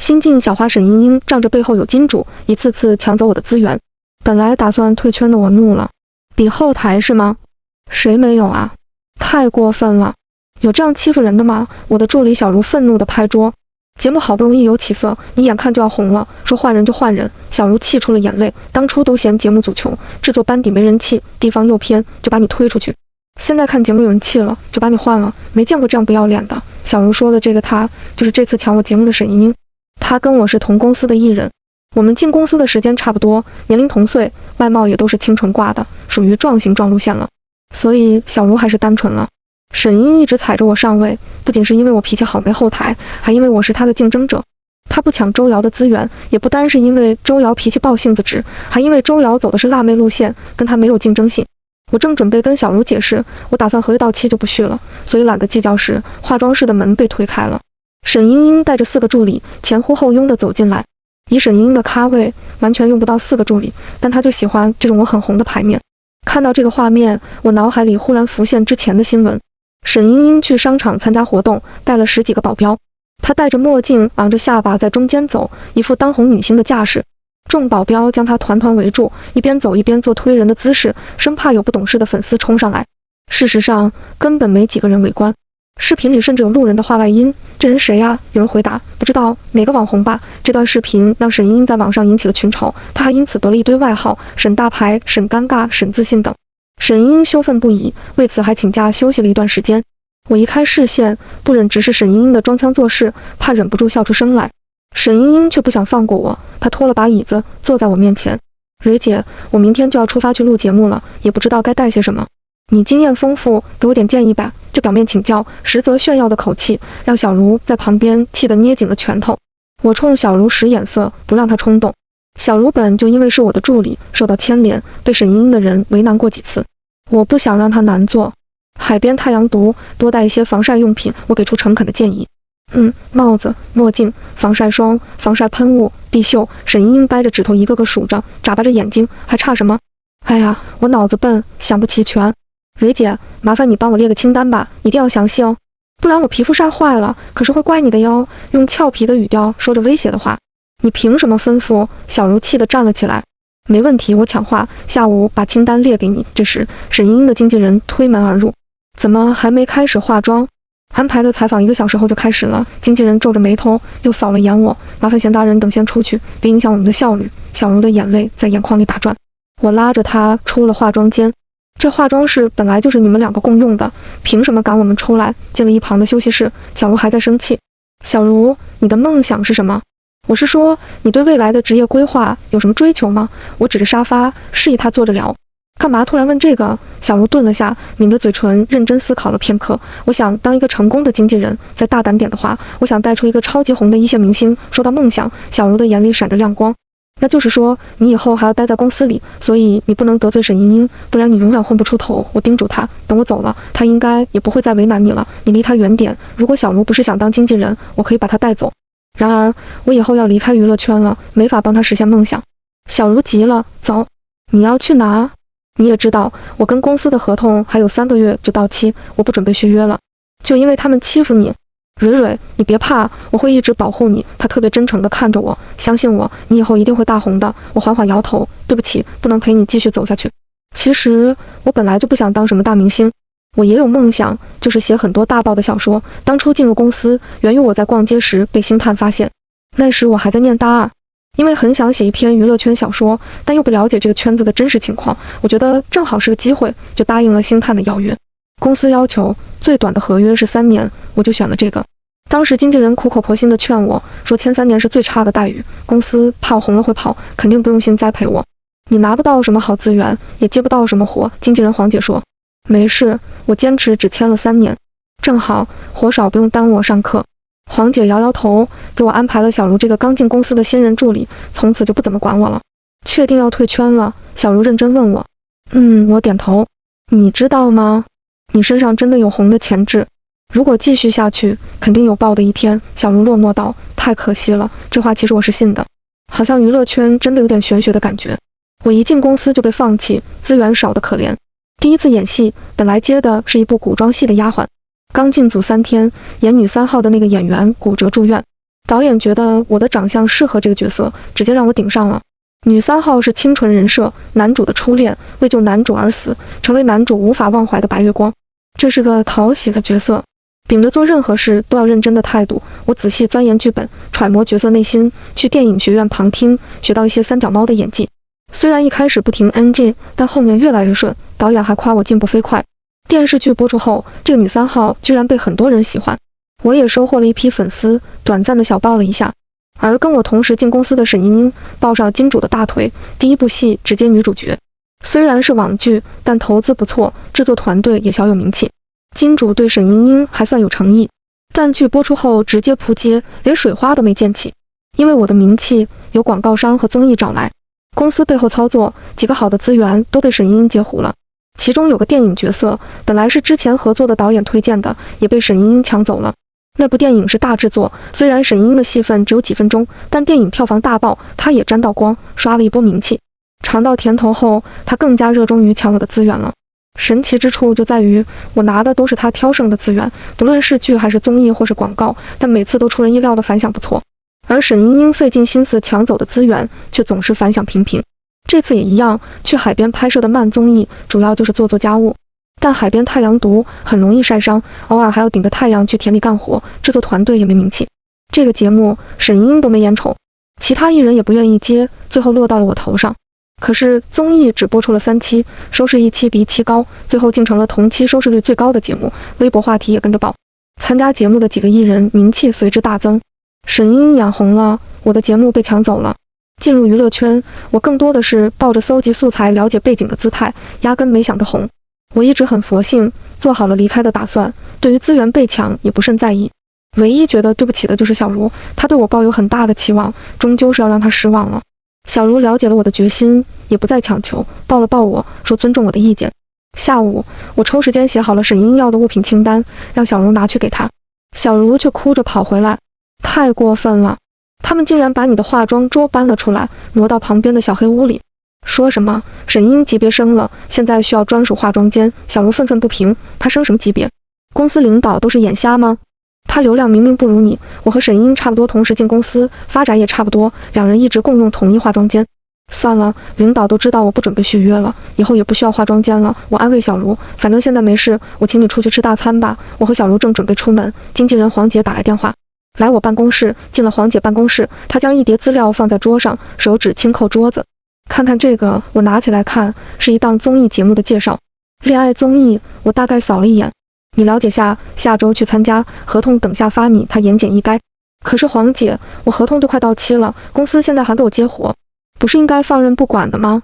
新晋小花沈英英仗着背后有金主，一次次抢走我的资源。本来打算退圈的我怒了，比后台是吗？谁没有啊？太过分了，有这样欺负人的吗？我的助理小茹愤怒地拍桌。节目好不容易有起色，你眼看就要红了，说换人就换人。小茹气出了眼泪，当初都嫌节目组穷，制作班底没人气，地方又偏，就把你推出去。现在看节目有人气了，就把你换了，没见过这样不要脸的。小茹说的这个他，就是这次抢我节目的沈英英，她跟我是同公司的艺人，我们进公司的时间差不多，年龄同岁，外貌也都是清纯挂的，属于壮形壮路线了。所以小茹还是单纯了。沈英英一直踩着我上位，不仅是因为我脾气好没后台，还因为我是她的竞争者。她不抢周瑶的资源，也不单是因为周瑶脾气暴性子直，还因为周瑶走的是辣妹路线，跟她没有竞争性。我正准备跟小茹解释，我打算合约到期就不续了，所以懒得计较时，化妆室的门被推开了。沈英英带着4个助理前呼后拥地走进来。以沈英英的咖位，完全用不到4个助理，但她就喜欢这种我很红的牌面。看到这个画面，我脑海里忽然浮现之前的新闻。沈英英去商场参加活动，带了10几个保镖，她戴着墨镜，昂着下巴在中间走，一副当红女星的架势。众保镖将她团团围住，一边走一边做推人的姿势，生怕有不懂事的粉丝冲上来。事实上，根本没几个人围观。视频里甚至有路人的话外音：“这人谁呀？”有人回答：“不知道，哪个网红吧。”这段视频让沈英英在网上引起了群嘲，她还因此得了一堆外号：沈大牌、沈尴尬、沈自信等。沈英英羞愤不已，为此还请假休息了一段时间。我移开视线，不忍直视沈英英的装腔作势，怕忍不住笑出声来。沈英英却不想放过我，她拖了把椅子坐在我面前。蕊姐，我明天就要出发去录节目了，也不知道该带些什么。你经验丰富，给我点建议吧。这表面请教，实则炫耀的口气，让小茹在旁边气得捏紧了拳头。我冲小茹使眼色，不让她冲动。小茹本就因为是我的助理，受到牵连，被沈英英的人为难过几次。我不想让她难做。海边太阳毒，多带一些防晒用品，我给出诚恳的建议。帽子、墨镜、防晒霜、防晒喷雾、地袖。沈英英掰着指头一个个数着，眨巴着眼睛，还差什么？哎呀，我脑子笨，想不齐全。蕊姐，麻烦你帮我列个清单吧，一定要详细哦，不然我皮肤晒坏了，可是会怪你的哟。用俏皮的语调说着威胁的话。你凭什么吩咐？小茹气得站了起来。没问题，我抢话，下午把清单列给你。这时，沈英英的经纪人推门而入。怎么还没开始化妆？安排的采访1个小时后就开始了。经纪人皱着眉头，又扫了眼我，麻烦贤达人等先出去，别影响我们的效率。小茹的眼泪在眼眶里打转。我拉着她出了化妆间。这化妆室本来就是你们2个共用的，凭什么赶我们出来？进了一旁的休息室，小茹还在生气。小茹，你的梦想是什么？我是说，你对未来的职业规划有什么追求吗？我指着沙发，示意她坐着聊。干嘛突然问这个？小茹顿了下，抿着嘴唇，认真思考了片刻。我想当一个成功的经纪人，再大胆点的话，我想带出一个超级红的一线明星。说到梦想，小茹的眼里闪着亮光。那就是说，你以后还要待在公司里，所以你不能得罪沈英英，不然你永远混不出头。我叮嘱她，等我走了，她应该也不会再为难你了，你离她远点。如果小茹不是想当经纪人，我可以把她带走。然而，我以后要离开娱乐圈了，没法帮她实现梦想。小茹急了，走，你要去哪？你也知道，我跟公司的合同还有3个月就到期，我不准备续约了，就因为他们欺负你。蕊蕊，你别怕，我会一直保护你。他特别真诚地看着我，相信我，你以后一定会大红的。我缓缓摇头，对不起，不能陪你继续走下去。其实我本来就不想当什么大明星，我也有梦想，就是写很多大爆的小说。当初进入公司，源于我在逛街时被星探发现，那时我还在念大2，因为很想写一篇娱乐圈小说，但又不了解这个圈子的真实情况，我觉得正好是个机会，就答应了星探的邀约。公司要求最短的合约是3年，我就选了这个。当时经纪人苦口婆心地劝我说，签3年是最差的待遇，公司怕我红了会跑，肯定不用心栽培我，你拿不到什么好资源，也接不到什么活。经纪人黄姐说，没事，我坚持只签了3年，正好活少，不用耽误我上课。黄姐摇摇头，给我安排了小茹这个刚进公司的新人助理，从此就不怎么管我了。确定要退圈了？小茹认真问我。我点头。你知道吗？你身上真的有红的潜质，如果继续下去，肯定有爆的一天。小茹落寞道。太可惜了，这话其实我是信的，好像娱乐圈真的有点玄学的感觉。我一进公司就被放弃，资源少得可怜。第一次演戏，本来接的是一部古装戏的丫鬟，刚进组3天，演女3号的那个演员骨折住院，导演觉得我的长相适合这个角色，直接让我顶上了。女3号是清纯人设，男主的初恋，为救男主而死，成为男主无法忘怀的白月光。这是个讨喜的角色，秉着做任何事都要认真的态度。我仔细钻研剧本，揣摩角色内心，去电影学院旁听，学到一些三脚猫的演技。虽然一开始不停 NG， 但后面越来越顺，导演还夸我进步飞快。电视剧播出后，这个女3号居然被很多人喜欢，我也收获了一批粉丝，短暂的小爆了一下。而跟我同时进公司的沈茵茵抱上金主的大腿，第一部戏直接女主角。虽然是网剧，但投资不错，制作团队也小有名气。金主对沈茵茵还算有诚意，但剧播出后直接扑街，连水花都没溅起。因为我的名气由广告商和综艺找来，公司背后操作，几个好的资源都被沈茵茵截胡了。其中有个电影角色，本来是之前合作的导演推荐的，也被沈茵茵抢走了。那部电影是大制作，虽然沈茵茵的戏份只有几分钟，但电影票房大爆，她也沾到光，刷了一波名气。尝到甜头后，她更加热衷于抢我的资源了。神奇之处就在于，我拿的都是她挑剩的资源，不论是剧还是综艺或是广告，但每次都出人意料的反响不错。而沈茵茵费尽心思抢走的资源，却总是反响平平。这次也一样，去海边拍摄的慢综艺，主要就是做家务。但海边太阳毒，很容易晒伤，偶尔还要顶着太阳去田里干活，制作团队也没名气。这个节目沈茵茵都没眼瞅，其他艺人也不愿意接，最后落到了我头上。可是综艺只播出了3期，收视一期比一期高，最后竟成了同期收视率最高的节目，微博话题也跟着爆。参加节目的几个艺人名气随之大增，沈茵茵眼红了，我的节目被抢走了。进入娱乐圈，我更多的是抱着搜集素材、了解背景的姿态，压根没想着红。我一直很佛性，做好了离开的打算，对于资源被抢也不甚在意。唯一觉得对不起的就是小茹，她对我抱有很大的期望，终究是要让她失望了。小茹了解了我的决心，也不再强求，抱了抱我说尊重我的意见。下午，我抽时间写好了沈茵要的物品清单，让小茹拿去给她。小茹却哭着跑回来，太过分了，他们竟然把你的化妆桌搬了出来，挪到旁边的小黑屋里。说什么沈茵级别升了，现在需要专属化妆间。小茹愤愤不平，她升什么级别？公司领导都是眼瞎吗？她流量明明不如你，我和沈茵差不多同时进公司，发展也差不多，两人一直共用同一化妆间。算了，领导都知道我不准备续约了，以后也不需要化妆间了。我安慰小茹，反正现在没事，我请你出去吃大餐吧。我和小茹正准备出门，经纪人黄姐打来电话，来我办公室。进了黄姐办公室，她将一叠资料放在桌上，手指轻扣桌子。看看这个，我拿起来看，是一档综艺节目的介绍。恋爱综艺，我大概扫了一眼。你了解下，下周去参加，合同等下发你。他言简意赅。可是黄姐，我合同都快到期了，公司现在还给我接活，不是应该放任不管的吗？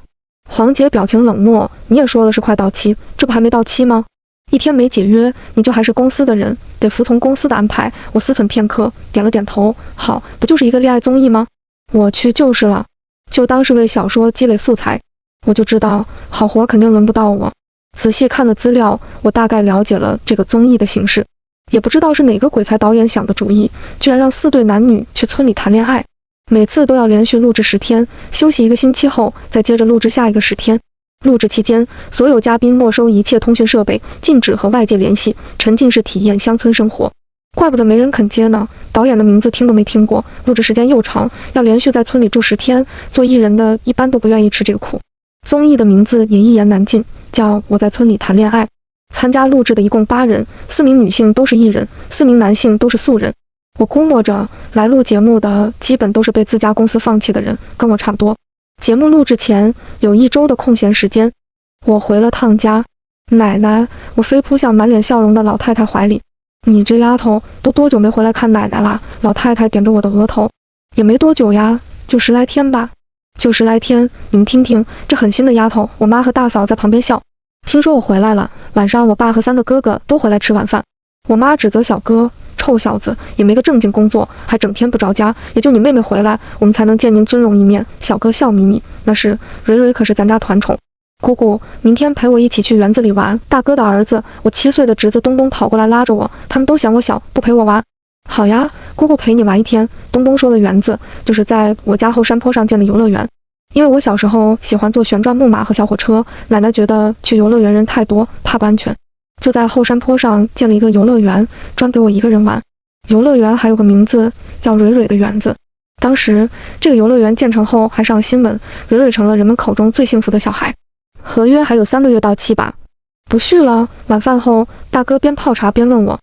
黄姐表情冷漠，你也说了是快到期，这不还没到期吗？一天没解约，你就还是公司的人，得服从公司的安排。我思忖片刻，点了点头。好，不就是一个恋爱综艺吗？我去就是了。就当是为小说积累素材，我就知道好活肯定轮不到我。仔细看了资料，我大概了解了这个综艺的形式，也不知道是哪个鬼才导演想的主意，居然让4对男女去村里谈恋爱，每次都要连续录制10天，休息1个星期后再接着录制下一个10天。录制期间，所有嘉宾没收一切通讯设备，禁止和外界联系，沉浸式体验乡村生活。怪不得没人肯接呢，导演的名字听都没听过，录制时间又长，要连续在村里住10天，做艺人的一般都不愿意吃这个苦。综艺的名字也一言难尽，叫我在村里谈恋爱。参加录制的一共8人，4名女性都是艺人，4名男性都是素人。我估摸着来录节目的基本都是被自家公司放弃的人，跟我差不多。节目录制前有1周的空闲时间，我回了趟家。奶奶，我飞扑向满脸笑容的老太太怀里。你这丫头都多久没回来看奶奶啦？老太太点着我的额头。也没多久呀，就10来天吧。就10来天，你们听听，这狠心的丫头。我妈和大嫂在旁边笑。听说我回来了，晚上我爸和3个哥哥都回来吃晚饭。我妈指责小哥，臭小子，也没个正经工作，还整天不着家，也就你妹妹回来，我们才能见您尊容一面。小哥笑眯眯，那是蕊蕊可是咱家团宠。姑姑，明天陪我一起去园子里玩。大哥的儿子，我7岁的侄子东东跑过来拉着我，他们都嫌我小，不陪我玩。好呀，姑姑陪你玩1天。东东说的园子，就是在我家后山坡上建的游乐园。因为我小时候喜欢坐旋转木马和小火车，奶奶觉得去游乐园人太多，怕不安全，就在后山坡上建了一个游乐园，专给我一个人玩。游乐园还有个名字叫蕊蕊的园子。当时这个游乐园建成后还上新闻，蕊蕊成了人们口中最幸福的小孩。合约还有3个月到期吧？不续了。晚饭后，大哥边泡茶边问我，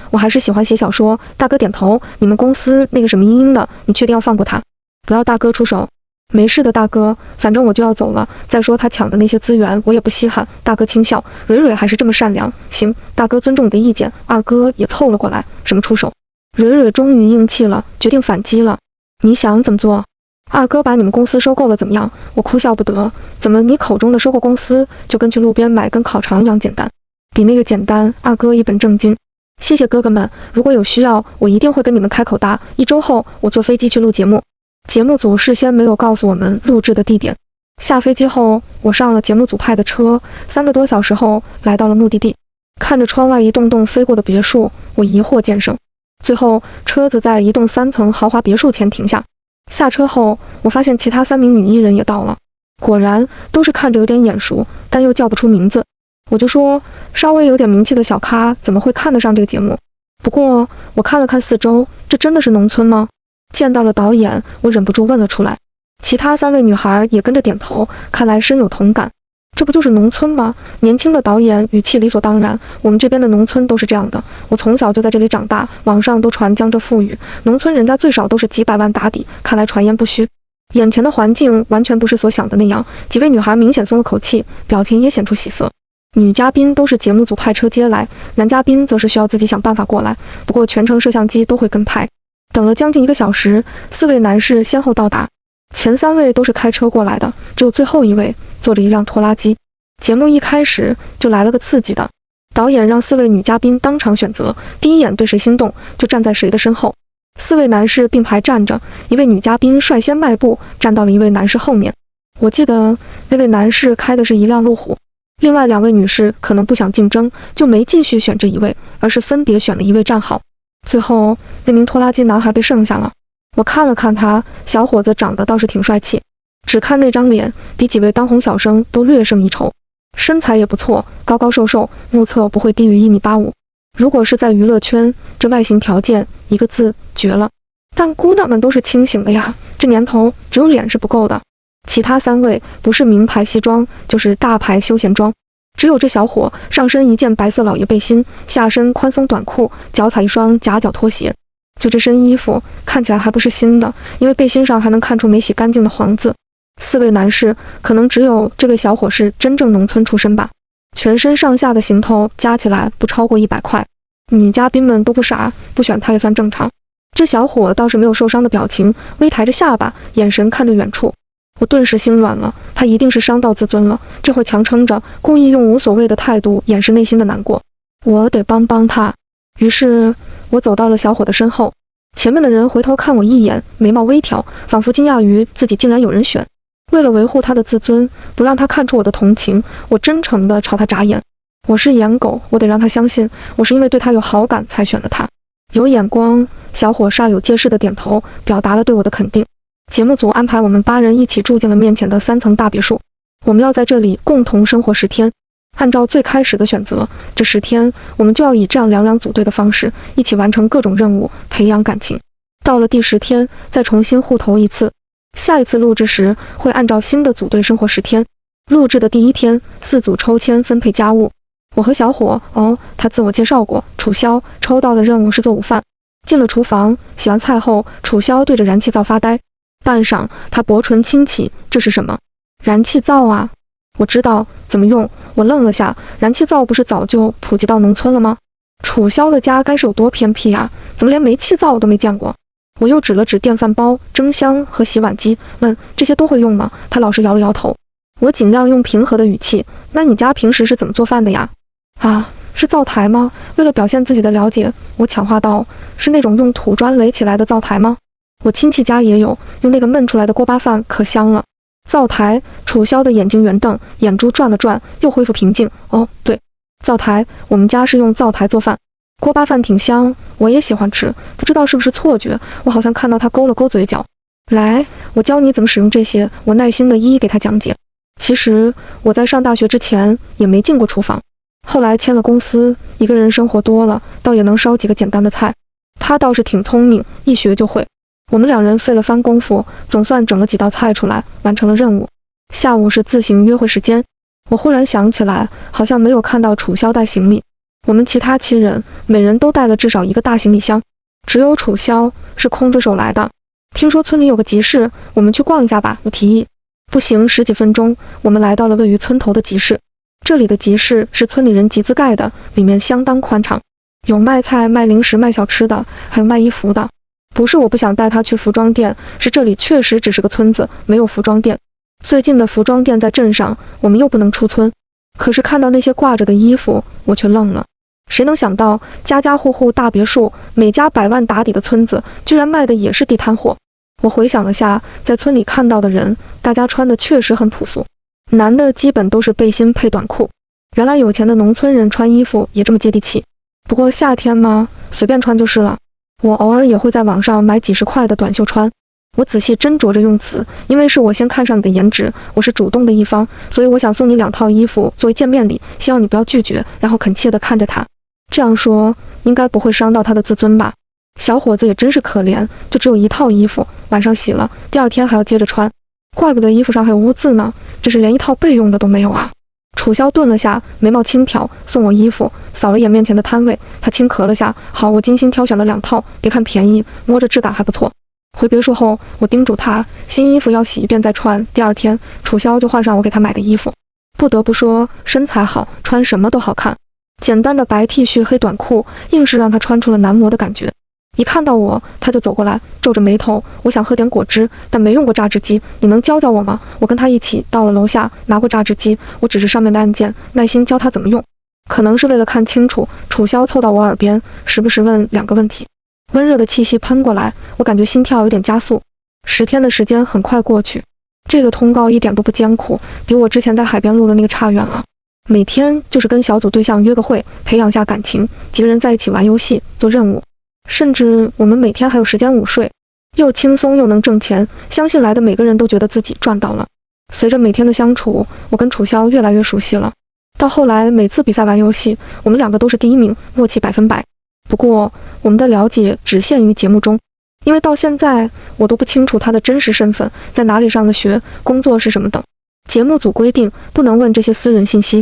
我还是喜欢写小说。大哥点头。你们公司那个什么英英的，你确定要放过他？不要大哥出手。没事的，大哥，反正我就要走了。再说他抢的那些资源，我也不稀罕。大哥轻笑，蕊蕊还是这么善良。行，大哥尊重你的意见。二哥也凑了过来，什么出手？蕊蕊终于硬气了，决定反击了。你想怎么做？二哥把你们公司收购了怎么样？我哭笑不得。怎么你口中的收购公司就跟去路边买根烤肠一样简单？比那个简单。二哥一本正经。谢谢哥哥们，如果有需要，我一定会跟你们开口的。1周后，我坐飞机去录节目。节目组事先没有告诉我们录制的地点。下飞机后，我上了节目组派的车，3个多小时后来到了目的地。看着窗外一栋栋飞过的别墅，我疑惑渐生。最后，车子在一栋3层豪华别墅前停下。下车后，我发现其他3名女艺人也到了，果然都是看着有点眼熟，但又叫不出名字。我就说，稍微有点名气的小咖怎么会看得上这个节目？不过我看了看四周，这真的是农村吗？见到了导演，我忍不住问了出来。其他3位女孩也跟着点头，看来深有同感。这不就是农村吗？年轻的导演语气理所当然。我们这边的农村都是这样的，我从小就在这里长大，网上都传江浙沪语，农村人家最少都是几百万打底，看来传言不虚。眼前的环境完全不是所想的那样，几位女孩明显松了口气，表情也显出喜色。女嘉宾都是节目组派车接来，男嘉宾则是需要自己想办法过来，不过全程摄像机都会跟拍。等了将近1个小时，4位男士先后到达，前3位都是开车过来的，只有最后1位坐着一辆拖拉机。节目一开始就来了个刺激的，导演让4位女嘉宾当场选择，第一眼对谁心动就站在谁的身后。4位男士并排站着，1位女嘉宾率先迈步站到了1位男士后面。我记得那位男士开的是一辆路虎，另外2位女士可能不想竞争，就没继续选这1位，而是分别选了1位站好。最后那名拖拉机男孩被剩下了。我看了看他，小伙子长得倒是挺帅气，只看那张脸，比几位当红小生都略胜一筹，身材也不错，高高瘦瘦，目测不会低于1.85米。如果是在娱乐圈，这外形条件一个字绝了。但姑娘们都是清醒的呀，这年头只有脸是不够的。其他3位不是名牌西装，就是大牌休闲装。只有这小伙上身一件白色老爷背心，下身宽松短裤，脚踩一双夹脚拖鞋。就这身衣服看起来还不是新的，因为背心上还能看出没洗干净的黄渍。4位男士可能只有这位小伙是真正农村出身吧，全身上下的行头加起来不超过100块。女嘉宾们都不傻，不选他也算正常。这小伙倒是没有受伤的表情，微抬着下巴，眼神看着远处。我顿时心软了，他一定是伤到自尊了，这会强撑着，故意用无所谓的态度掩饰内心的难过。我得帮帮他。于是我走到了小伙的身后，前面的人回头看我一眼，眉毛微挑，仿佛惊讶于自己竟然有人选。为了维护他的自尊，不让他看出我的同情，我真诚地朝他眨眼。我是颜狗，我得让他相信我是因为对他有好感才选的他。有眼光。小伙煞有介事地点头，表达了对我的肯定。节目组安排我们8人一起住进了面前的3层大别墅，我们要在这里共同生活10天。按照最开始的选择，这10天我们就要以这样2两组队的方式，一起完成各种任务，培养感情。到了第10天，再重新互投一次。下一次录制时，会按照新的组队生活10天。录制的第1天，4组抽签分配家务。我和小伙，他自我介绍过，楚萧，抽到的任务是做午饭。进了厨房，洗完菜后，楚萧对着燃气灶发呆。半晌，他薄唇轻启，这是什么？燃气灶啊！我知道怎么用。我愣了下，燃气灶不是早就普及到农村了吗？楚萧的家该是有多偏僻啊？怎么连煤气灶都没见过？我又指了指电饭煲、蒸箱和洗碗机，问这些都会用吗？他老是摇了摇头。我尽量用平和的语气，那你家平时是怎么做饭的呀？是灶台吗？为了表现自己的了解，我抢话道，是那种用土砖垒起来的灶台吗？我亲戚家也有，用那个焖出来的锅巴饭可香了。灶台，楚萧的眼睛圆瞪，眼珠转了转，又恢复平静。对，灶台，我们家是用灶台做饭，锅巴饭挺香，我也喜欢吃。不知道是不是错觉，我好像看到他勾了勾嘴角。来，我教你怎么使用这些。我耐心地一一给他讲解。其实我在上大学之前也没进过厨房。后来签了公司，一个人生活多了，倒也能烧几个简单的菜。他倒是挺聪明，一学就会。我们两人费了番功夫，总算整了几道菜出来，完成了任务。下午是自行约会时间，我忽然想起来，好像没有看到楚萧带行李。我们其他7人每人都带了至少1个大行李箱，只有楚萧是空着手来的。听说村里有个集市，我们去逛一下吧，我提议。步行10几分钟，我们来到了位于村头的集市。这里的集市是村里人集资盖的，里面相当宽敞，有卖菜、卖零食、卖小吃的，还有卖衣服的。不是我不想带他去服装店，是这里确实只是个村子，没有服装店。最近的服装店在镇上，我们又不能出村。可是看到那些挂着的衣服，我却愣了。谁能想到，家家户户大别墅，每家100万打底的村子，居然卖的也是地摊货。我回想了下，在村里看到的人，大家穿的确实很朴素，男的基本都是背心配短裤。原来有钱的农村人穿衣服也这么接地气。不过夏天嘛，随便穿就是了。我偶尔也会在网上买几10块的短袖穿。我仔细斟酌着用词，因为是我先看上你的颜值，我是主动的一方，所以我想送你2套衣服作为见面礼，希望你不要拒绝，然后恳切地看着他。这样说应该不会伤到他的自尊吧？小伙子也真是可怜，就只有1套衣服，晚上洗了，第2天还要接着穿，怪不得衣服上还有污渍呢，这是连1套备用的都没有啊。楚萧顿了下，眉毛轻挑，送我衣服，扫了眼面前的摊位，他轻咳了下，好，我精心挑选了2套，别看便宜，摸着质感还不错。回别墅后，我叮嘱他，新衣服要洗一遍再穿，第2天楚萧就换上我给他买的衣服。不得不说，身材好，穿什么都好看。简单的白 T 恤、黑短裤，硬是让他穿出了男模的感觉。一看到我，他就走过来，皱着眉头。我想喝点果汁，但没用过榨汁机，你能教教我吗？我跟他一起到了楼下，拿过榨汁机，我指着上面的按键，耐心教他怎么用。可能是为了看清楚，楚萧凑到我耳边，时不时问2个问题。温热的气息喷过来，我感觉心跳有点加速。10天的时间很快过去，这个通告一点都不艰苦，比我之前在海边录的那个差远了。每天就是跟小组对象约个会，培养下感情，几个人在一起玩游戏、做任务，甚至我们每天还有时间午睡，又轻松又能挣钱，相信来的每个人都觉得自己赚到了。随着每天的相处，我跟楚萧越来越熟悉了。到后来每次比赛玩游戏，我们2个都是第1名，默契100%。不过我们的了解只限于节目中，因为到现在我都不清楚他的真实身份，在哪里上的学，工作是什么等。节目组规定不能问这些私人信息。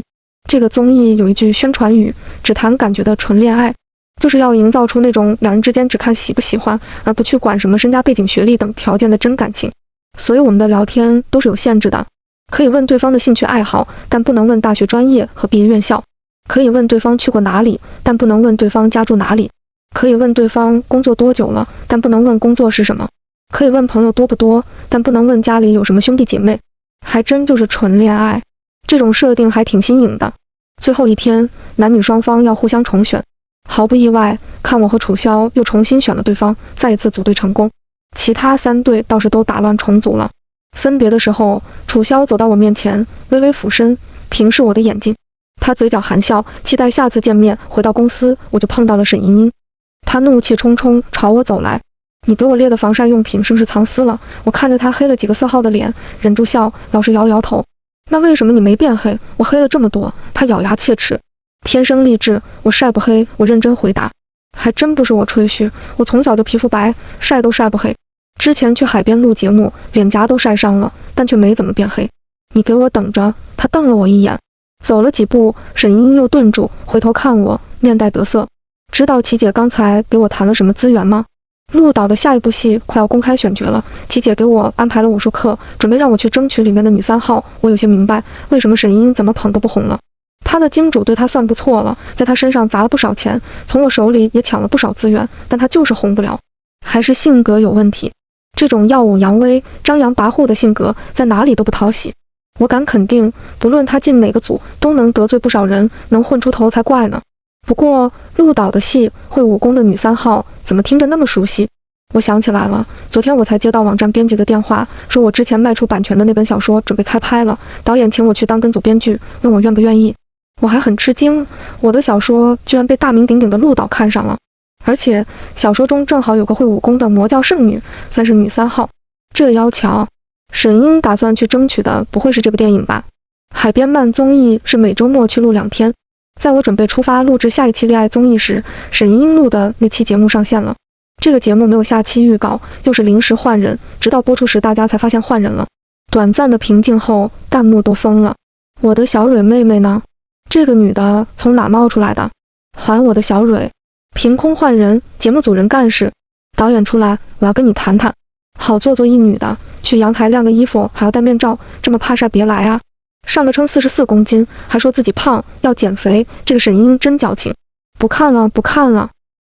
这个综艺有一句宣传语，只谈感觉的纯恋爱，就是要营造出那种2人之间只看喜不喜欢，而不去管什么身家背景、学历等条件的真感情。所以我们的聊天都是有限制的，可以问对方的兴趣爱好，但不能问大学专业和毕业院校；可以问对方去过哪里，但不能问对方家住哪里；可以问对方工作多久了，但不能问工作是什么；可以问朋友多不多，但不能问家里有什么兄弟姐妹。还真就是纯恋爱，这种设定还挺新颖的。最后一天，男女双方要互相重选，毫不意外，看我和楚萧又重新选了对方，再一次组队成功。其他3队倒是都打乱重组了。分别的时候，楚萧走到我面前，微微俯身，平视我的眼睛。他嘴角含笑，期待下次见面。回到公司，我就碰到了沈茵茵，她怒气冲冲朝我走来。你给我列的防晒用品是不是藏私了？我看着他黑了几个色号的脸，忍住笑，老实摇了摇头。那为什么你没变黑？我黑了这么多。他咬牙切齿。天生丽质，我晒不黑。我认真回答。还真不是我吹嘘，我从小就皮肤白，晒都晒不黑。之前去海边录节目，脸颊都晒伤了，但却没怎么变黑。你给我等着。他瞪了我一眼，走了几步，沈茵又顿住，回头看我，面带得色。知道琪姐刚才给我谈了什么资源吗？陆导的下一部戏快要公开选角了，琪姐给我安排了武术课，准备让我去争取里面的女3号。我有些明白为什么沈茵怎么捧都不红了。她的金主对她算不错了，在她身上砸了不少钱，从我手里也抢了不少资源，但她就是红不了，还是性格有问题。这种耀武扬威、张扬跋扈的性格，在哪里都不讨喜。我敢肯定，不论她进哪个组，都能得罪不少人，能混出头才怪呢。不过陆导的戏会武功的女3号怎么听着那么熟悉？我想起来了，昨天我才接到网站编辑的电话，说我之前卖出版权的那本小说准备开拍了，导演请我去当跟组编剧，问我愿不愿意。我还很吃惊，我的小说居然被大名鼎鼎的陆导看上了，而且小说中正好有个会武功的魔教圣女，算是女3号。这要巧，沈茵打算去争取的不会是这部电影吧？海边慢综艺是每周末去录2天。在我准备出发录制下一期恋爱综艺时，沈茵录的那期节目上线了。这个节目没有下期预告，又是临时换人，直到播出时大家才发现换人了。短暂的平静后，弹幕都疯了。我的小蕊妹妹呢？这个女的从哪冒出来的？还我的小蕊！凭空换人，节目组人干事，导演出来，我要跟你谈谈。好做作一女的，去阳台晾个衣服还要戴面罩，这么怕晒别来啊！上个称44公斤，还说自己胖要减肥，这个沈莹莹真矫情。不看了，不看了。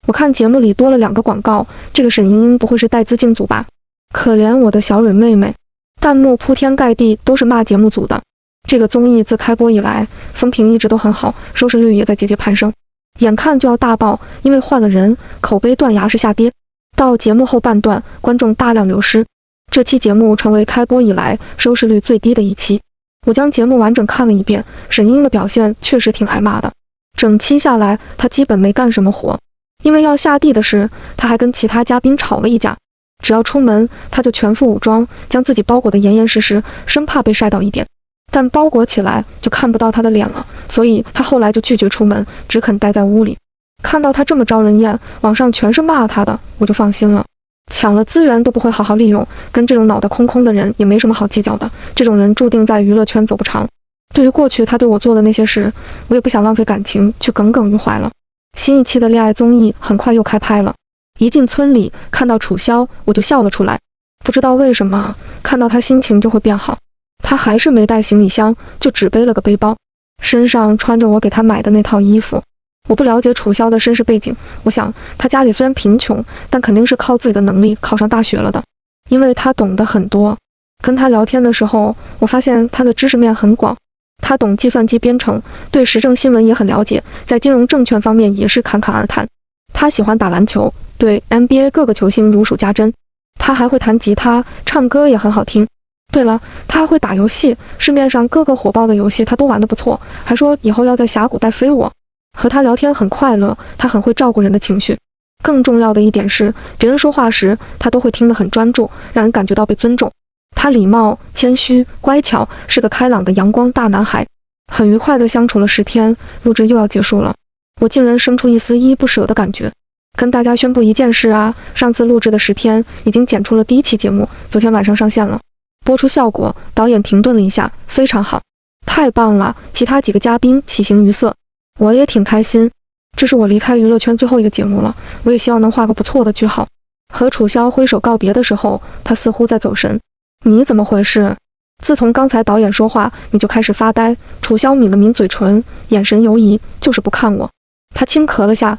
我看节目里多了2个广告，这个沈莹莹不会是带资进组吧？可怜我的小蕊妹妹。弹幕铺天盖地都是骂节目组的。这个综艺自开播以来，风评一直都很好，收视率也在节节攀升，眼看就要大爆，因为换了人，口碑断崖式下跌。到节目后半段，观众大量流失，这期节目成为开播以来收视率最低的一期。我将节目完整看了一遍，沈英的表现确实挺挨骂的。整期下来，她基本没干什么活。因为要下地的是，她还跟其他嘉宾吵了一架。只要出门，她就全副武装，将自己包裹得严严实实，生怕被晒到一点。但包裹起来就看不到她的脸了，所以她后来就拒绝出门，只肯待在屋里。看到她这么招人厌，网上全是骂她的，我就放心了。抢了资源都不会好好利用，跟这种脑袋空空的人也没什么好计较的。这种人注定在娱乐圈走不长。对于过去他对我做的那些事，我也不想浪费感情去耿耿于怀了。新一期的恋爱综艺很快又开拍了。一进村里，看到楚萧，我就笑了出来。不知道为什么，看到他心情就会变好。他还是没带行李箱，就只背了个背包，身上穿着我给他买的那套衣服。我不了解楚萧的身世背景，我想他家里虽然贫穷，但肯定是靠自己的能力考上大学了的，因为他懂得很多。跟他聊天的时候，我发现他的知识面很广。他懂计算机编程，对时政新闻也很了解，在金融证券方面也是侃侃而谈。他喜欢打篮球，对 NBA 各个球星如数家珍。他还会弹吉他，唱歌也很好听。对了，他还会打游戏，市面上各个火爆的游戏他都玩得不错，还说以后要在峡谷带飞我。和他聊天很快乐，他很会照顾人的情绪。更重要的一点是，别人说话时他都会听得很专注，让人感觉到被尊重。他礼貌、谦虚、乖巧，是个开朗的阳光大男孩。很愉快地相处了10天，录制又要结束了，我竟然生出一丝依依不舍的感觉。跟大家宣布一件事啊，上次录制的10天已经剪出了第1期节目，昨天晚上上线了。播出效果，导演停顿了一下，非常好，太棒了！其他几个嘉宾喜形于色，我也挺开心。这是我离开娱乐圈最后一个节目了，我也希望能画个不错的句号。和楚萧挥手告别的时候，他似乎在走神。你怎么回事？自从刚才导演说话，你就开始发呆。楚萧抿了抿嘴唇，眼神游移，就是不看我。他轻咳了下，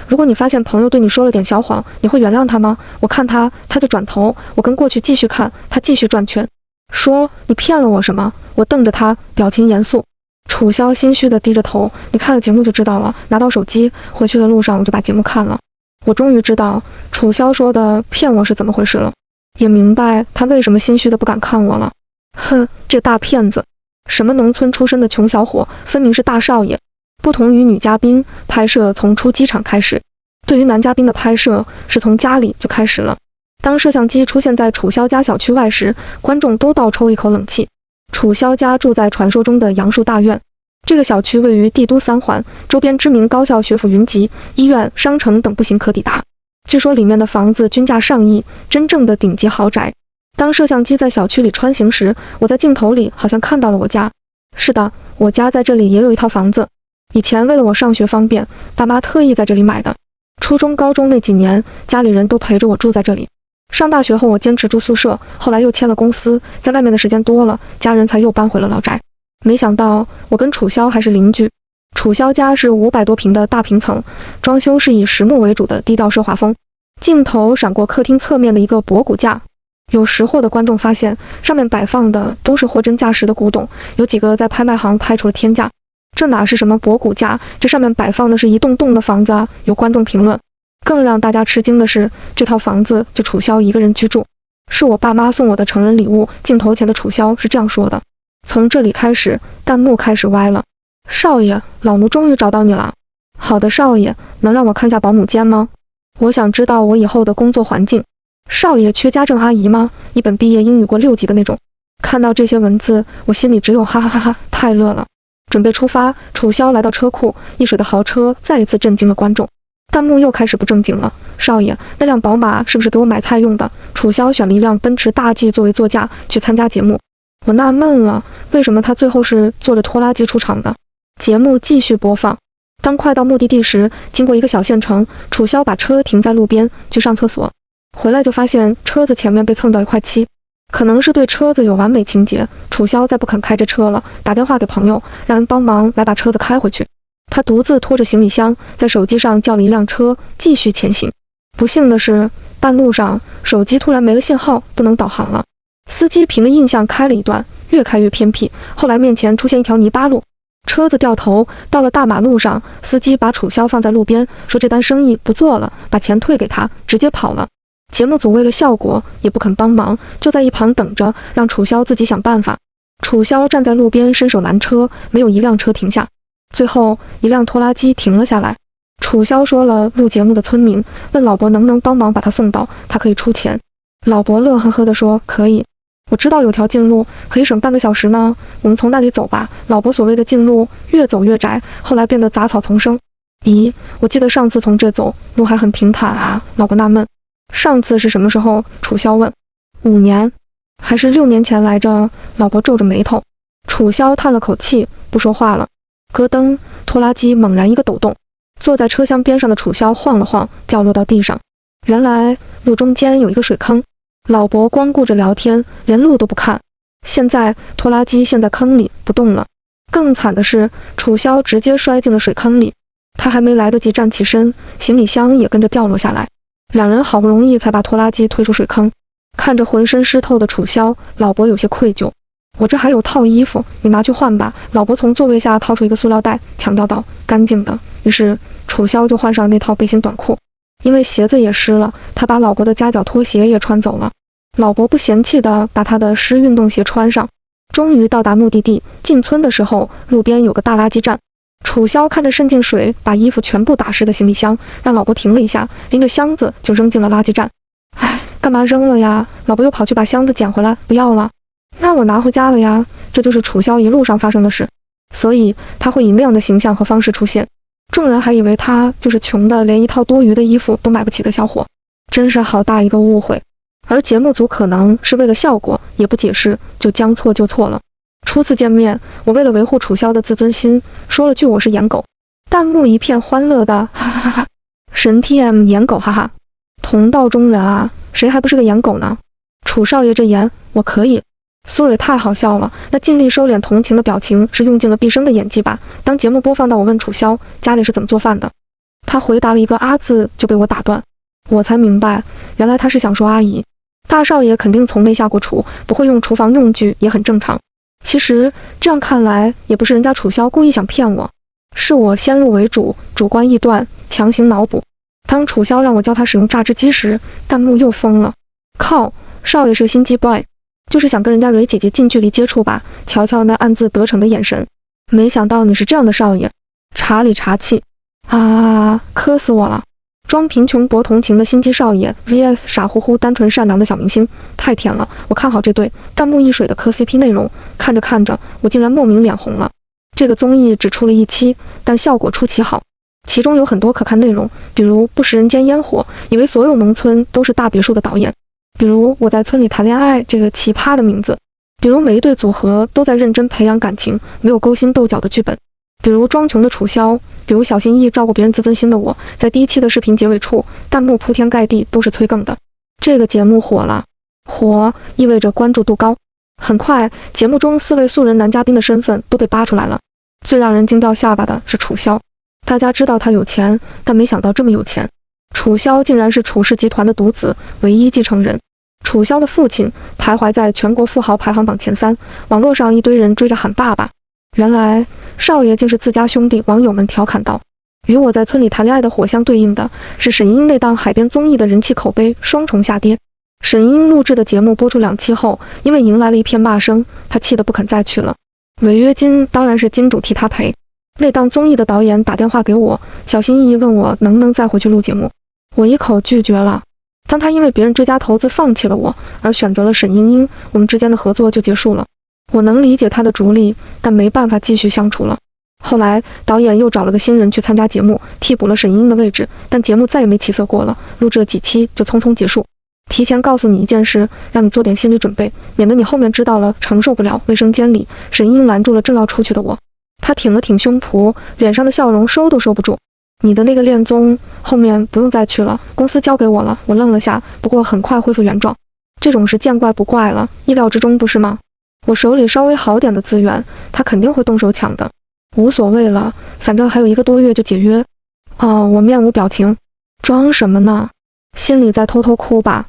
如果你发现朋友对你说了点小谎，你会原谅他吗？我看他就转头，我跟过去继续看，他继续转圈，说你骗了我什么？我瞪着他，表情严肃。楚萧心虚地低着头，你看了节目就知道了。拿到手机，回去的路上我就把节目看了。我终于知道楚萧说的骗我是怎么回事了，也明白他为什么心虚的不敢看我了。哼，这大骗子！什么农村出身的穷小伙，分明是大少爷。不同于女嘉宾，拍摄从出机场开始，对于男嘉宾的拍摄是从家里就开始了。当摄像机出现在楚萧家小区外时，观众都倒抽一口冷气。楚萧家住在传说中的杨树大院，这个小区位于帝都3环，周边知名高校学府云集，医院、商城等步行可抵达。据说里面的房子均价上亿，真正的顶级豪宅。当摄像机在小区里穿行时，我在镜头里好像看到了我家。是的，我家在这里也有一套房子。以前为了我上学方便，爸妈特意在这里买的。初中、高中那几年，家里人都陪着我住在这里。上大学后，我坚持住宿舍，后来又签了公司，在外面的时间多了，家人才又搬回了老宅。没想到我跟楚萧还是邻居。楚萧家是500多平的大平层，装修是以实木为主的低调奢华风。镜头闪过客厅侧面的一个博古架，有识货的观众发现上面摆放的都是货真价实的古董，有几个在拍卖行拍出了天价。这哪是什么博古架，这上面摆放的是一栋栋的房子啊！有观众评论。更让大家吃惊的是，这套房子就楚萧一个人居住，是我爸妈送我的成人礼物。镜头前的楚萧是这样说的。从这里开始，弹幕开始歪了。少爷，老奴终于找到你了。好的，少爷，能让我看下保姆间吗？我想知道我以后的工作环境。少爷缺家政阿姨吗？一本毕业英语过6级的那种。看到这些文字，我心里只有哈哈哈哈，太乐了。准备出发，楚萧来到车库，一水的豪车再一次震惊了观众。弹幕又开始不正经了。少爷，那辆宝马是不是给我买菜用的？楚萧选了一辆奔驰大 G 作为座驾去参加节目。我纳闷了，为什么他最后是坐着拖拉机出场的？节目继续播放。当快到目的地时，经过一个小县城，楚萧把车停在路边去上厕所，回来就发现车子前面被蹭到一块漆。可能是对车子有完美情节，楚萧再不肯开这车了，打电话给朋友，让人帮忙来把车子开回去。他独自拖着行李箱，在手机上叫了一辆车，继续前行。不幸的是，半路上手机突然没了信号，不能导航了。司机凭着印象开了一段，越开越偏僻，后来面前出现一条泥巴路，车子掉头到了大马路上，司机把楚萧放在路边，说这单生意不做了，把钱退给他，直接跑了。节目组为了效果也不肯帮忙，就在一旁等着，让楚萧自己想办法。楚萧站在路边伸手拦车，没有一辆车停下。最后一辆拖拉机停了下来。楚萧说了录节目的村民，问老伯能不能帮忙把他送到，他可以出钱。老伯乐呵呵地说可以，我知道有条近路可以省半个小时呢，我们从那里走吧。老伯所谓的近路越走越窄，后来变得杂草丛生。咦，我记得上次从这走路还很平坦啊。老伯纳闷，上次是什么时候？楚萧问。5年还是6年前来着？老伯皱着眉头。楚萧叹了口气，不说话了。咯噔，拖拉机猛然一个抖动，坐在车厢边上的楚萧晃了晃，掉落到地上。原来路中间有一个水坑，老伯光顾着聊天，连路都不看。现在拖拉机陷在坑里不动了。更惨的是，楚萧直接摔进了水坑里，他还没来得及站起身，行李箱也跟着掉落下来。两人好不容易才把拖拉机推出水坑。看着浑身湿透的楚萧，老伯有些愧疚。我这还有套衣服，你拿去换吧。老伯从座位下掏出一个塑料袋，强调道：干净的。于是楚萧就换上那套背心短裤，因为鞋子也湿了，他把老伯的夹脚拖鞋也穿走了。老伯不嫌弃地把他的湿运动鞋穿上。终于到达目的地，进村的时候，路边有个大垃圾站。楚萧看着渗进水把衣服全部打湿的行李箱，让老伯停了一下，拎着箱子就扔进了垃圾站。哎，干嘛扔了呀？老伯又跑去把箱子捡回来，不要了。那我拿回家了呀。这就是楚萧一路上发生的事，所以他会以那样的形象和方式出现。众人还以为他就是穷的连一套多余的衣服都买不起的小伙，真是好大一个误会。而节目组可能是为了效果，也不解释，就将错就错了。初次见面，我为了维护楚萧的自尊心，说了句我是颜狗，弹幕一片欢乐的哈哈哈哈，神 TM 颜狗哈哈，同道中人啊，谁还不是个颜狗呢？楚少爷这颜我可以。苏蕊太好笑了，那尽力收敛同情的表情是用尽了毕生的演技吧。当节目播放到我问楚萧家里是怎么做饭的，他回答了一个啊字就被我打断，我才明白原来他是想说阿姨。大少爷肯定从没下过厨，不会用厨房用具也很正常。其实这样看来也不是人家楚萧故意想骗我，是我先入为主，主观臆断，强行脑补。当楚萧让我教他使用榨汁机时，弹幕又疯了。靠，少爷是个心机 boy，就是想跟人家蕊姐姐近距离接触吧，瞧瞧那暗自得逞的眼神。没想到你是这样的少爷，茶里茶气啊，磕死我了。装贫穷博同情的心机少爷 vs 傻乎乎单纯善良的小明星，太甜了，我看好这对。弹幕一水的磕 CP 内容，看着看着我竟然莫名脸红了。这个综艺只出了1期，但效果出奇好，其中有很多可看内容，比如不食人间烟火，以为所有农村都是大别墅的导演，比如我在村里谈恋爱这个奇葩的名字，比如每一对组合都在认真培养感情，没有勾心斗角的剧本，比如装穷的楚萧，比如小心翼翼照顾别人自尊心的我。在第1期的视频结尾处，弹幕铺天盖地都是催更的。这个节目火了，火意味着关注度高。很快，节目中4位素人男嘉宾的身份都被扒出来了。最让人惊掉下巴的是楚萧，大家知道他有钱，但没想到这么有钱。楚萧竟然是楚氏集团的独子，唯一继承人。楚萧的父亲徘徊在全国富豪排行榜前3，网络上一堆人追着喊爸爸。原来少爷竟是自家兄弟，网友们调侃道。与我在村里谈恋爱的火相对应的是沈英那档海边综艺的人气口碑双重下跌。沈英录制的节目播出2期后，因为迎来了一片骂声，他气得不肯再去了。违约金当然是金主替他赔。那档综艺的导演打电话给我，小心翼翼问我能不能再回去录节目，我一口拒绝了。当他因为别人追加投资放弃了我，而选择了沈英英，我们之间的合作就结束了。我能理解他的逐利，但没办法继续相处了。后来导演又找了个新人去参加节目，替补了沈英的位置，但节目再也没起色过了，录制了几期就匆匆结束。提前告诉你一件事，让你做点心理准备，免得你后面知道了承受不了。卫生间里，沈英拦住了正要出去的我，她挺了挺胸脯，脸上的笑容收都收不住。你的那个恋综后面不用再去了，公司交给我了。我愣了下，不过很快恢复原状。这种事见怪不怪了，意料之中不是吗？我手里稍微好点的资源，他肯定会动手抢的。无所谓了，反正还有1个多月就解约。我面无表情，装什么呢？心里在偷偷哭吧？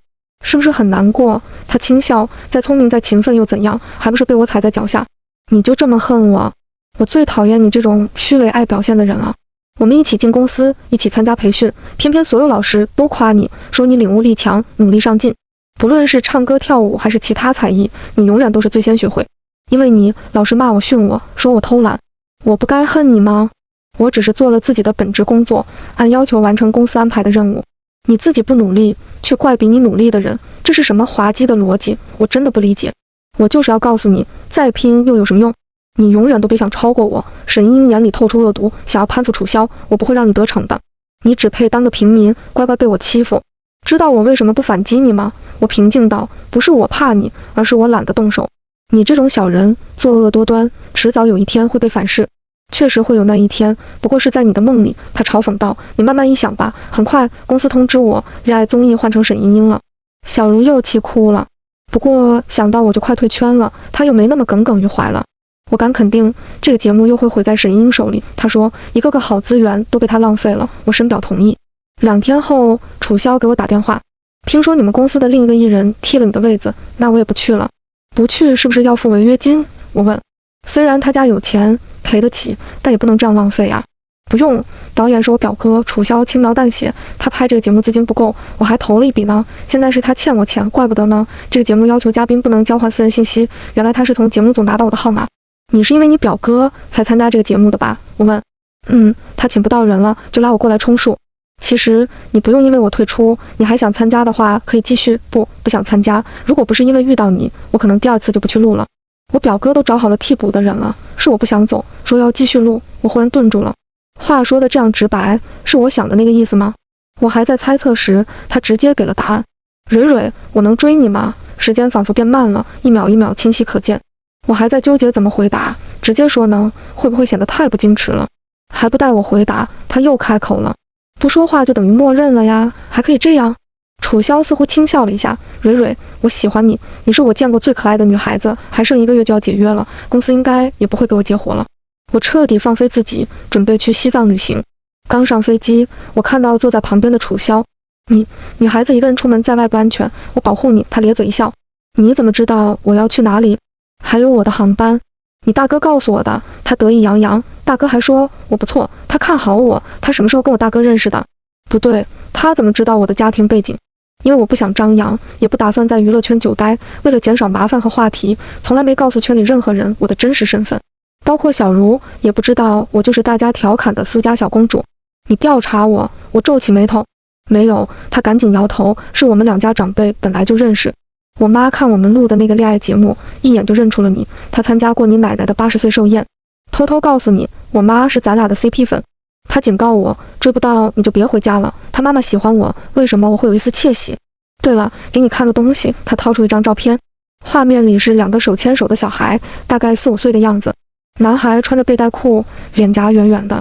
是不是很难过？他轻笑，再聪明再勤奋又怎样，还不是被我踩在脚下？你就这么恨我？我最讨厌你这种虚伪爱表现的人了。我们一起进公司，一起参加培训，偏偏所有老师都夸你，说你领悟力强，努力上进。不论是唱歌跳舞还是其他才艺，你永远都是最先学会。因为你，老师骂我训我，说我偷懒。我不该恨你吗？我只是做了自己的本职工作，按要求完成公司安排的任务。你自己不努力，却怪比你努力的人，这是什么滑稽的逻辑？我真的不理解。我就是要告诉你，再拼又有什么用？你永远都别想超过我。沈英眼里透出恶毒，想要攀附楚萧，我不会让你得逞的。你只配当个平民，乖乖被我欺负。知道我为什么不反击你吗？我平静道，不是我怕你，而是我懒得动手。你这种小人，作恶多端，迟早有一天会被反噬。确实会有那一天，不过是在你的梦里。他嘲讽道，你慢慢一想吧。很快公司通知我，恋爱综艺换成沈英英了。小茹又气哭了。不过想到我就快退圈了，她又没那么耿耿于怀了。我敢肯定，这个节目又会毁在沈英手里。他说，一个个好资源都被他浪费了。我深表同意。2天后，楚萧给我打电话，听说你们公司的另一个艺人替了你的位子，那我也不去了。不去是不是要付违约金？我问。虽然他家有钱，赔得起，但也不能这样浪费啊。不用，导演是我表哥，楚萧轻描淡写，他拍这个节目资金不够，我还投了一笔呢。现在是他欠我钱，怪不得呢。这个节目要求嘉宾不能交换私人信息，原来他是从节目组拿到我的号码。你是因为你表哥才参加这个节目的吧？我问。他请不到人了，就拉我过来充数。其实你不用因为我退出，你还想参加的话可以继续。不想参加。如果不是因为遇到你，我可能第2次就不去录了。我表哥都找好了替补的人了，是我不想走，说要继续录。我忽然顿住了，话说的这样直白，是我想的那个意思吗？我还在猜测时，他直接给了答案。蕊蕊，我能追你吗？时间仿佛变慢了，一秒一秒清晰可见。我还在纠结怎么回答，直接说呢，会不会显得太不矜持了？还不待我回答，他又开口了。不说话就等于默认了呀，还可以这样？楚萧似乎轻笑了一下，蕊蕊，我喜欢你，你是我见过最可爱的女孩子，还剩1个月就要解约了，公司应该也不会给我接活了。我彻底放飞自己，准备去西藏旅行。刚上飞机，我看到坐在旁边的楚萧。你，女孩子一个人出门在外不安全，我保护你。他咧嘴一笑。你怎么知道我要去哪里？还有我的航班？你大哥告诉我的。他得意洋洋。大哥还说我不错，他看好我。他什么时候跟我大哥认识的？不对，他怎么知道我的家庭背景？因为我不想张扬，也不打算在娱乐圈久待，为了减少麻烦和话题，从来没告诉圈里任何人我的真实身份，包括小茹也不知道我就是大家调侃的苏家小公主。你调查我？我皱起眉头。没有，他赶紧摇头，是我们2家长辈本来就认识。我妈看我们录的那个恋爱节目，一眼就认出了你，她参加过你奶奶的80岁寿宴。偷偷告诉你，我妈是咱俩的 CP 粉。他警告我，追不到你就别回家了。他妈妈喜欢我，为什么我会有一丝窃喜？对了，给你看个东西。他掏出一张照片，画面里是2个手牵手的小孩，大概4、5岁的样子。男孩穿着背带裤，脸颊圆圆的；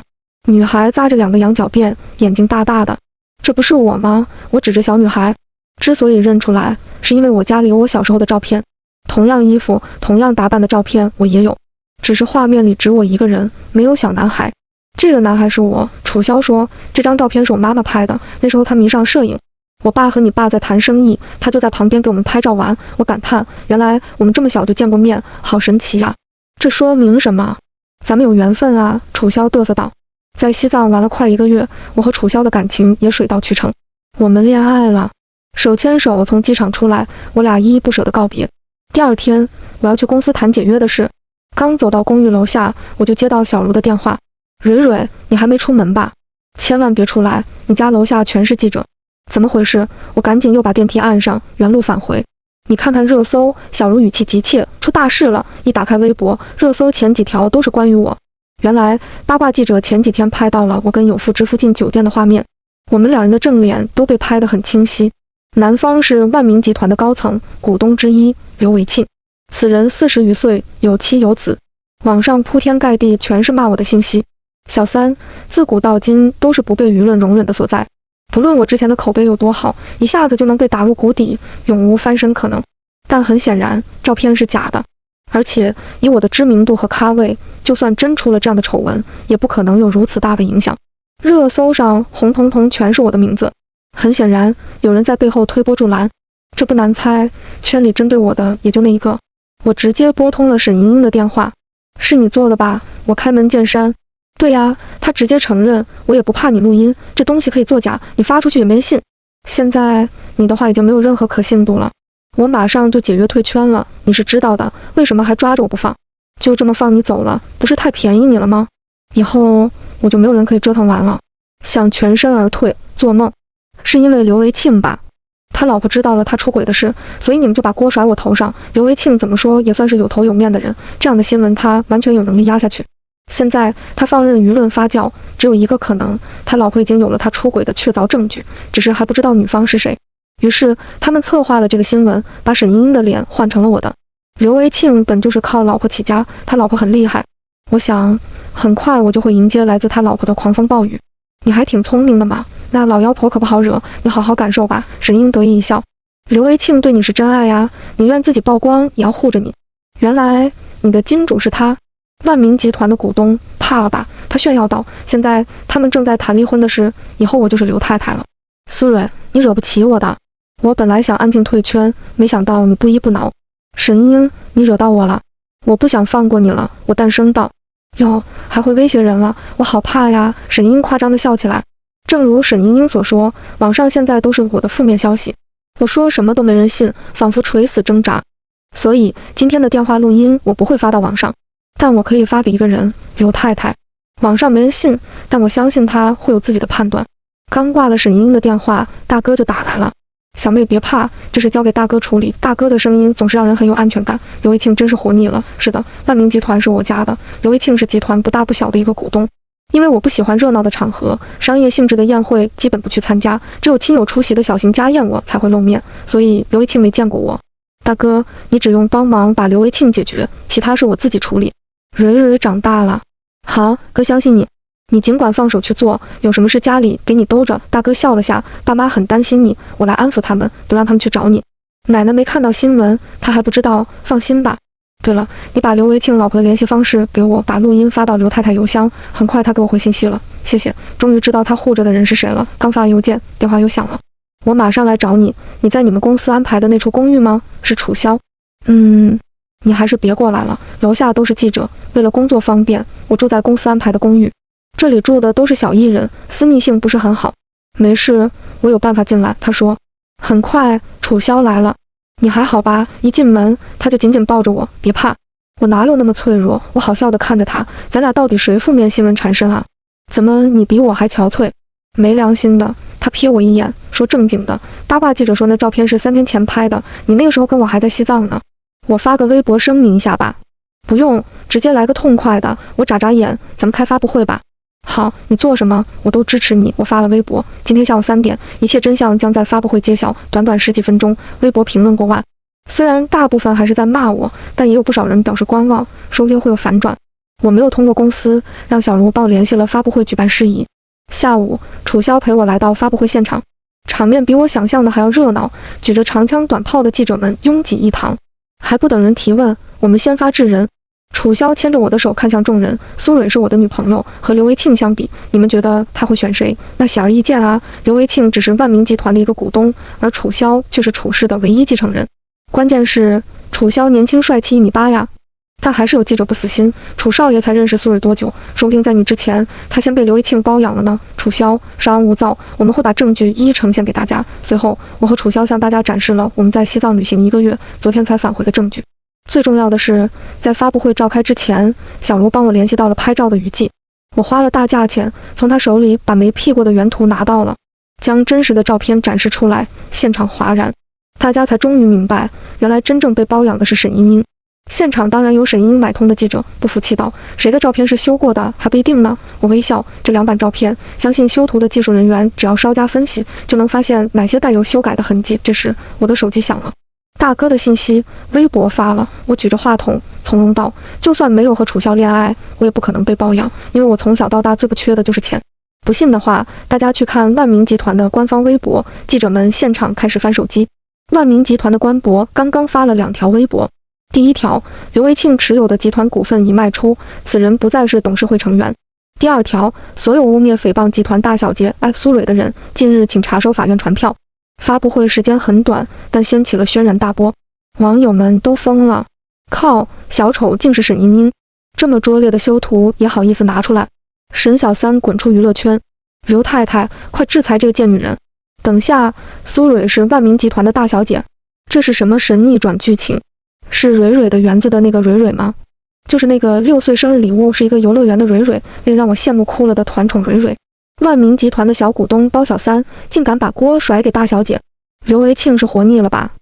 女孩扎着2个羊角辫，眼睛大大的。这不是我吗？我指着小女孩。之所以认出来，是因为我家里有我小时候的照片，同样衣服、同样打扮的照片我也有，只是画面里只我一个人，没有小男孩。这个男孩是我。楚萧说，这张照片是我妈妈拍的，那时候她迷上摄影。我爸和你爸在谈生意，他就在旁边给我们拍照玩。我感叹，原来我们这么小就见过面，好神奇呀！这说明什么？咱们有缘分啊！楚萧嘚瑟道。在西藏玩了快1个月，我和楚萧的感情也水到渠成，我们恋爱了。手牵手从机场出来，我俩依依不舍地告别。第2天，我要去公司谈解约的事。刚走到公寓楼下，我就接到小茹的电话。蕊蕊，你还没出门吧？千万别出来，你家楼下全是记者。怎么回事？我赶紧又把电梯按上，原路返回。你看看热搜。小茹语气急切，出大事了。一打开微博，热搜前几条都是关于我。原来八卦记者前几天拍到了我跟有妇之夫进酒店的画面，我们两人的正脸都被拍得很清晰。男方是万明集团的高层股东之一刘维庆，此人40余岁，有妻有子。网上铺天盖地全是骂我的信息。小三自古到今都是不被舆论容忍的所在，不论我之前的口碑有多好，一下子就能被打入谷底，永无翻身可能。但很显然，照片是假的，而且以我的知名度和咖位，就算真出了这样的丑闻，也不可能有如此大的影响。热搜上红彤彤全是我的名字，很显然有人在背后推波助澜。这不难猜，圈里针对我的也就那一个。我直接拨通了沈莹莹的电话：“是你做的吧？”我开门见山：“对呀。”她直接承认：“我也不怕你录音，这东西可以作假，你发出去也没人信。现在你的话已经没有任何可信度了，我马上就解约退圈了，你是知道的，为什么还抓着我不放？就这么放你走了，不是太便宜你了吗？以后我就没有人可以折腾完了。”想全身而退，做梦。是因为刘维庆吧？他老婆知道了他出轨的事，所以你们就把锅甩我头上。刘维庆怎么说也算是有头有面的人，这样的新闻他完全有能力压下去。现在他放任舆论发酵，只有一个可能，他老婆已经有了他出轨的确凿证据，只是还不知道女方是谁。于是他们策划了这个新闻，把沈莹莹的脸换成了我的。刘维庆本就是靠老婆起家，他老婆很厉害，我想很快我就会迎接来自他老婆的狂风暴雨。你还挺聪明的嘛，那老妖婆可不好惹，你好好感受吧。沈英得意一笑。刘维庆对你是真爱呀，宁愿自己曝光也要护着你。原来你的金主是他，万明集团的股东，怕了吧？他炫耀道。现在他们正在谈离婚的事，以后我就是刘太太了。苏蕊，你惹不起我的。我本来想安静退圈，没想到你不依不挠。沈英，你惹到我了，我不想放过你了。我淡声道。哟，还会威胁人了，我好怕呀！沈英夸张地笑起来。正如沈莹莹所说，网上现在都是我的负面消息，我说什么都没人信，仿佛垂死挣扎。所以今天的电话录音我不会发到网上，但我可以发给一个人，刘太太。网上没人信，但我相信他会有自己的判断。刚挂了沈莹莹的电话，大哥就打来了。小妹别怕，这是交给大哥处理，大哥的声音总是让人很有安全感。刘维庆真是活腻了。是的，万明集团是我家的，刘维庆是集团不大不小的一个股东。因为我不喜欢热闹的场合，商业性质的宴会基本不去参加，只有亲友出席的小型家宴我才会露面，所以刘维庆没见过我。大哥，你只用帮忙把刘维庆解决，其他事我自己处理。蕊蕊长大了。好，哥相信你。你尽管放手去做，有什么事家里给你兜着。大哥笑了下，爸妈很担心你，我来安抚他们，不让他们去找你。奶奶没看到新闻，她还不知道，放心吧。对了，你把刘维庆老婆的联系方式给我，把录音发到刘太太邮箱，很快她给我回信息了，谢谢，终于知道她护着的人是谁了。刚发邮件，电话又响了，我马上来找你。你在你们公司安排的那处公寓吗？是楚萧。你还是别过来了，楼下都是记者，为了工作方便，我住在公司安排的公寓。这里住的都是小艺人，私密性不是很好。没事，我有办法进来。他说。很快，楚萧来了。你还好吧？一进门，他就紧紧抱着我，别怕，我哪有那么脆弱？我好笑地看着他，咱俩到底谁负面新闻缠身啊？怎么你比我还憔悴？没良心的。他瞥我一眼，说正经的。八卦记者说那照片是3天前拍的，你那个时候跟我还在西藏呢。我发个微博声明一下吧。不用，直接来个痛快的。我眨眨眼，咱们开发布会吧。好，你做什么我都支持你。我发了微博，今天下午3点，一切真相将在发布会揭晓。短短10几分钟，微博评论过万。虽然大部分还是在骂我，但也有不少人表示观望，说不定会有反转。我没有通过公司，让小茹帮我联系了发布会举办事宜。下午，楚萧陪我来到发布会现场，场面比我想象的还要热闹，举着长枪短炮的记者们拥挤一堂。还不等人提问，我们先发制人。楚萧牵着我的手看向众人，苏蕊是我的女朋友，和刘维庆相比，你们觉得他会选谁？那显而易见啊，刘维庆只是万明集团的一个股东，而楚萧却是楚氏的唯一继承人。关键是楚萧年轻帅气1.8米呀。但还是有记者不死心，楚少爷才认识苏蕊多久？说不定在你之前，他先被刘维庆包养了呢。楚萧稍安勿躁，我们会把证据一一呈现给大家。随后，我和楚萧向大家展示了我们在西藏旅行1个月，昨天才返回的证据。最重要的是，在发布会召开之前，小卢帮我联系到了拍照的娱记，我花了大价钱从他手里把没 P 过的原图拿到了，将真实的照片展示出来，现场哗然，大家才终于明白，原来真正被包养的是沈茵茵。现场当然有沈英买通的记者，不服气道：“谁的照片是修过的还不一定呢。”我微笑，这2版照片，相信修图的技术人员只要稍加分析，就能发现哪些带有修改的痕迹。这时，我的手机响了，大哥的信息，微博发了。我举着话筒，从容道：“就算没有和楚萧恋爱，我也不可能被包养，因为我从小到大最不缺的就是钱。不信的话，大家去看万明集团的官方微博。”记者们现场开始翻手机，万明集团的官博刚刚发了2条微博。第1条，刘维庆持有的集团股份已卖出，此人不再是董事会成员。第2条，所有污蔑诽谤集团大小姐艾苏蕊的人，近日请查收法院传票。发布会时间很短，但掀起了轩然大波，网友们都疯了。靠，小丑竟是沈英英，这么拙劣的修图也好意思拿出来？沈小三滚出娱乐圈！刘太太，快制裁这个贱女人！等下，苏蕊是万明集团的大小姐，这是什么神逆转剧情？是蕊蕊的园子的那个蕊蕊吗？就是那个6岁生日礼物是一个游乐园的蕊蕊，那让我羡慕哭了的团宠蕊蕊。万明集团的小股东包小三竟敢把锅甩给大小姐，刘维庆是活腻了吧？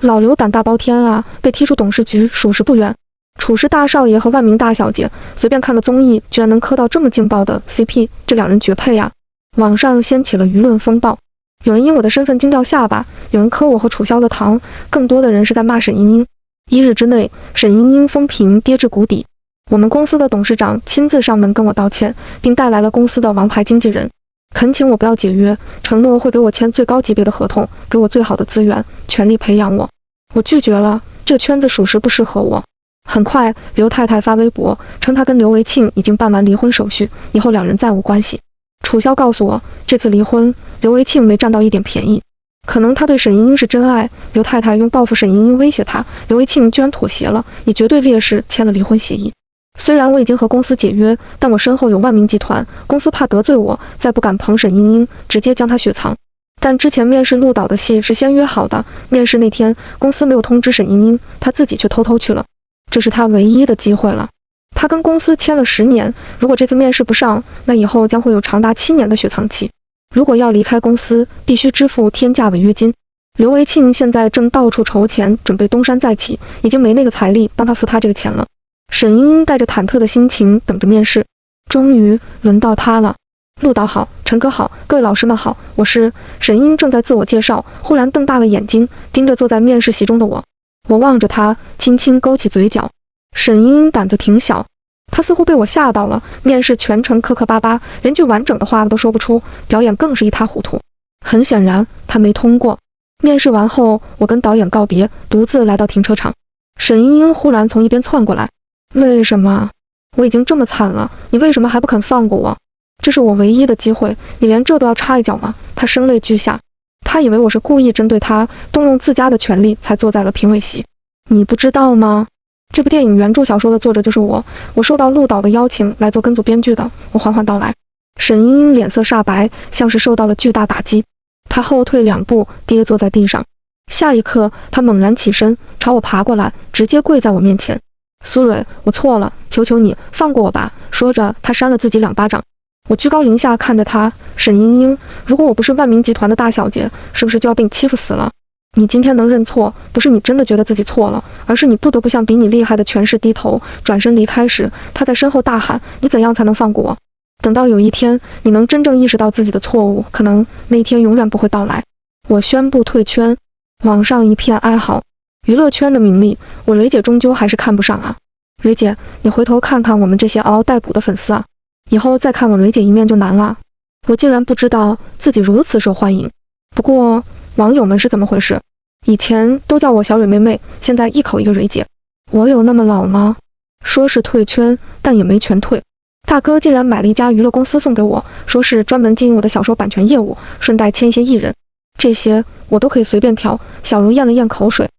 老刘胆大包天啊，被踢出董事局属实不冤。楚氏大少爷和万明大小姐随便看个综艺居然能磕到这么劲爆的 CP， 这2人绝配啊！网上掀起了舆论风暴，有人因我的身份惊掉下巴，有人磕我和楚萧的糖，更多的人是在骂沈英英。1日之内，沈英英风评跌至谷底。我们公司的董事长亲自上门跟我道歉，并带来了公司的王牌经纪人，恳请我不要解约，承诺会给我签最高级别的合同，给我最好的资源，全力培养我。我拒绝了，这个圈子属实不适合我。很快，刘太太发微博称她跟刘维庆已经办完离婚手续，以后2人再无关系。楚萧告诉我，这次离婚，刘维庆没占到一点便宜。可能他对沈英英是真爱，刘太太用报复沈英英威胁他，刘维庆居然妥协了，以绝对劣势签了离婚协议。虽然我已经和公司解约，但我身后有万明集团，公司怕得罪我，再不敢捧沈英英，直接将她雪藏。但之前面试鹿岛的戏是先约好的，面试那天公司没有通知沈英英，她自己却偷偷去了，这是她唯一的机会了。她跟公司签了10年，如果这次面试不上，那以后将会有长达7年的雪藏期。如果要离开公司，必须支付天价违约金。刘维庆现在正到处筹钱，准备东山再起，已经没那个财力帮他付他这个钱了。沈英英带着忐忑的心情等着面试，终于轮到他了。陆导好，陈哥好，各位老师们好，我是沈英。正在自我介绍，忽然瞪大了眼睛，盯着坐在面试席中的我。我望着他，轻轻勾起嘴角。沈英胆子挺小。他似乎被我吓到了，面试全程磕磕巴巴，连句完整的话都说不出，表演更是一塌糊涂。很显然，他没通过。面试完后，我跟导演告别，独自来到停车场。沈英英忽然从一边窜过来：“为什么？我已经这么惨了，你为什么还不肯放过我？这是我唯一的机会，你连这都要插一脚吗？”他声泪俱下。他以为我是故意针对他，动用自家的权力才坐在了评委席。你不知道吗？这部电影原著小说的作者就是我，我受到鹿岛的邀请来做跟组编剧的。我缓缓道来。沈英英脸色煞白，像是受到了巨大打击，她后退2步，跌坐在地上。下一刻，她猛然起身，朝我爬过来，直接跪在我面前。苏蕊，我错了，求求你放过我吧。说着，她扇了自己2巴掌。我居高临下看着她，沈英英，如果我不是万明集团的大小姐，是不是就要被你欺负死了？你今天能认错，不是你真的觉得自己错了，而是你不得不向比你厉害的权势低头。转身离开时，他在身后大喊：“你怎样才能放过我？”等到有一天，你能真正意识到自己的错误，可能那一天永远不会到来。我宣布退圈，网上一片哀嚎。娱乐圈的名利，我蕊姐终究还是看不上啊。蕊姐，你回头看看我们这些嗷嗷待哺的粉丝啊，以后再看我蕊姐一面就难了。我竟然不知道自己如此受欢迎。不过网友们是怎么回事？以前都叫我小蕊妹妹，现在一口一个蕊姐。我有那么老吗？说是退圈，但也没全退。大哥竟然买了一家娱乐公司送给我，说是专门经营我的小说版权业务，顺带签一些艺人。这些我都可以随便挑。小茹咽了咽口水，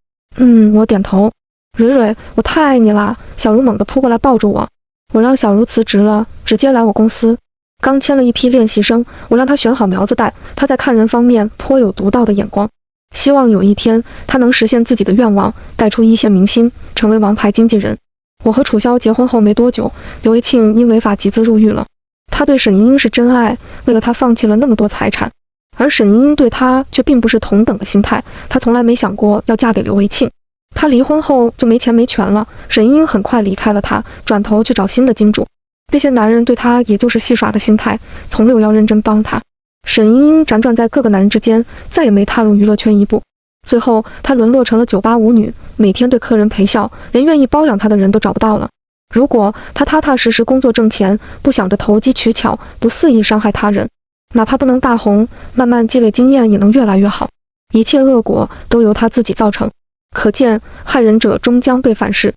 我点头。蕊蕊，我太爱你啦！小茹猛地扑过来抱住我。我让小茹辞职了，直接来我公司。刚签了一批练习生，我让他选好苗子带。他在看人方面颇有独到的眼光，希望有一天他能实现自己的愿望，带出一线明星，成为王牌经纪人。我和楚萧结婚后没多久，刘维庆因违法集资入狱了。他对沈英英是真爱，为了他放弃了那么多财产，而沈英英对他却并不是同等的心态，他从来没想过要嫁给刘维庆。他离婚后就没钱没权了，沈英很快离开了他，转头去找新的金主。那些男人对他也就是戏耍的心态，从没有要认真帮他。沈英辗转在各个男人之间，再也没踏入娱乐圈一步。最后，她沦落成了酒吧舞女，每天对客人陪笑，连愿意包养她的人都找不到了。如果她踏踏实实工作挣钱，不想着投机取巧，不肆意伤害他人，哪怕不能大红，慢慢积累经验也能越来越好。一切恶果都由她自己造成，可见害人者终将被反噬。